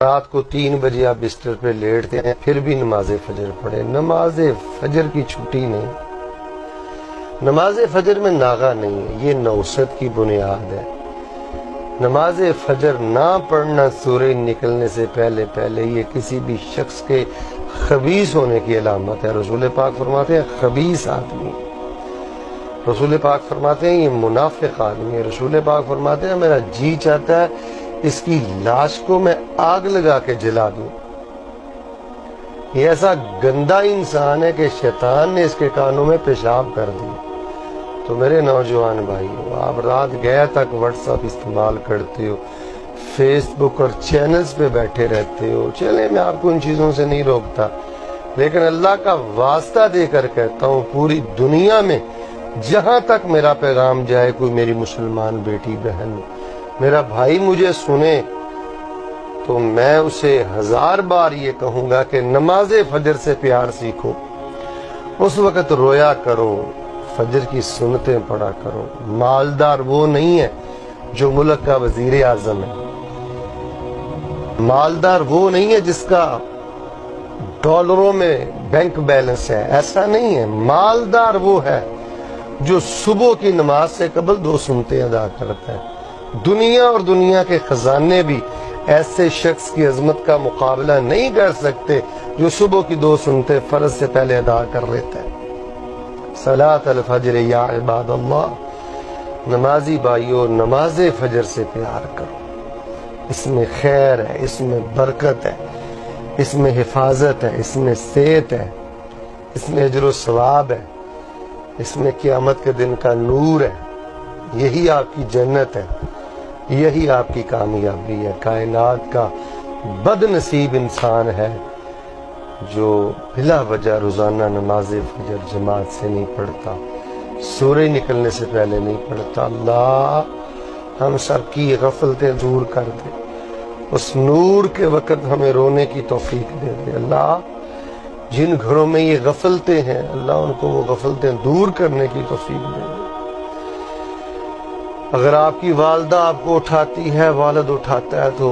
رات کو 3 بجے آپ بستر پہ لیٹتے ہیں پھر بھی نماز فجر پڑھیں. نماز فجر کی چھٹی نہیں, نماز فجر میں ناغہ نہیں ہے, یہ نوست کی بنیاد ہے. نماز فجر نہ پڑھنا سورج نکلنے سے پہلے پہلے یہ کسی بھی شخص کے خبیث ہونے کی علامت ہے. رسول پاک فرماتے ہیں خبیث آدمی, رسول پاک فرماتے ہیں یہ منافق آدمی ہے. رسول پاک فرماتے ہیں میرا جی چاہتا ہے اس کی لاش کو میں آگ لگا کے جلا دوں. یہ ایسا گندا انسان ہے کہ شیطان نے اس کے کانوں میں پیشاب کر دی. تو میرے نوجوان بھائیو, آپ رات گئے تک واٹس ایپ استعمال کرتے ہو, فیس بک اور چینلز پہ بیٹھے رہتے ہو, چلیں میں آپ کو ان چیزوں سے نہیں روکتا, لیکن اللہ کا واسطہ دے کر کہتا ہوں پوری دنیا میں جہاں تک میرا پیغام جائے, کوئی میری مسلمان بیٹی بہن میرا بھائی مجھے سنے تو میں اسے 1000 بار یہ کہوں گا کہ نماز فجر سے پیار سیکھو. اس وقت رویا کرو, فجر کی سنتیں پڑھا کرو. مالدار وہ نہیں ہے جو ملک کا وزیر اعظم ہے, مالدار وہ نہیں ہے جس کا ڈالروں میں بینک بیلنس ہے, ایسا نہیں ہے. مالدار وہ ہے جو صبح کی نماز سے قبل 2 سنتیں ادا کرتا ہے. دنیا اور دنیا کے خزانے بھی ایسے شخص کی عظمت کا مقابلہ نہیں کر سکتے جو صبح کی 2 سنتیں فرض سے پہلے ادا کر لیتا ہے. صلاۃ الفجر یا عباد اللہ, نمازی بھائیو نماز فجر سے پیار کرو. اس میں خیر ہے, اس میں برکت ہے, اس میں حفاظت ہے, اس میں صحت ہے, اس میں اجر و ثواب ہے, اس میں قیامت کے دن کا نور ہے. یہی آپ کی جنت ہے, یہی آپ کی کامیابی ہے. کائنات کا بد نصیب انسان ہے جو بلا وجہ روزانہ نماز فجر جماعت سے نہیں پڑھتا, سورج نکلنے سے پہلے نہیں پڑھتا. اللہ ہم سب کی غفلتیں دور کر دے, اس نور کے وقت ہمیں رونے کی توفیق دے دے. اللہ جن گھروں میں یہ غفلتیں ہیں اللہ ان کو وہ غفلتیں دور کرنے کی توفیق دے دے. اگر آپ کی والدہ آپ کو اٹھاتی ہے, والد اٹھاتا ہے, تو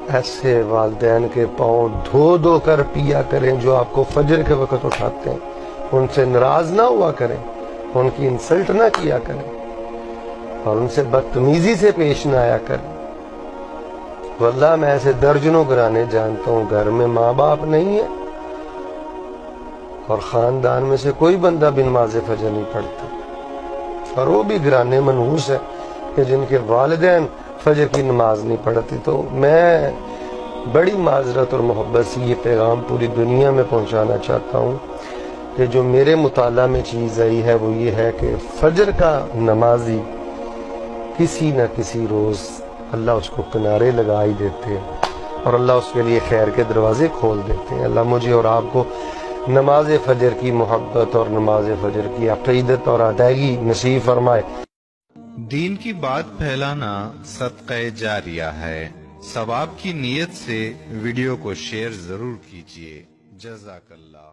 ایسے والدین کے پاؤں دھو دھو کر پیا کریں جو آپ کو فجر کے وقت اٹھاتے ہیں. ان سے ناراض نہ ہوا کریں, ان کی انسلٹ نہ کیا کریں, اور ان سے بدتمیزی سے پیش نہ آیا کریں. واللہ میں ایسے درجنوں گھرانے جانتا ہوں گھر میں ماں باپ نہیں ہے اور خاندان میں سے کوئی بندہ بھی نماز فجر نہیں پڑھتا, اور وہ بھی گھرانے منحوس ہے کہ جن کے والدین فجر کی نماز نہیں پڑھتی. تو میں بڑی معذرت اور محبت سے یہ پیغام پوری دنیا میں پہنچانا چاہتا ہوں کہ جو میرے مطالعہ میں چیز آئی ہے وہ یہ ہے کہ فجر کا نمازی کسی نہ کسی روز اللہ اس کو کنارے لگا ہی دیتے ہیں اور اللہ اس کے لیے خیر کے دروازے کھول دیتے ہیں. اللہ مجھے اور آپ کو نماز فجر کی محبت اور نماز فجر کی عقیدت اور ادائیگی نصیب فرمائے. دین کی بات پھیلانا صدقہ جاریہ ہے. ثواب کی نیت سے ویڈیو کو شیئر ضرور کیجیے. جزاک اللہ.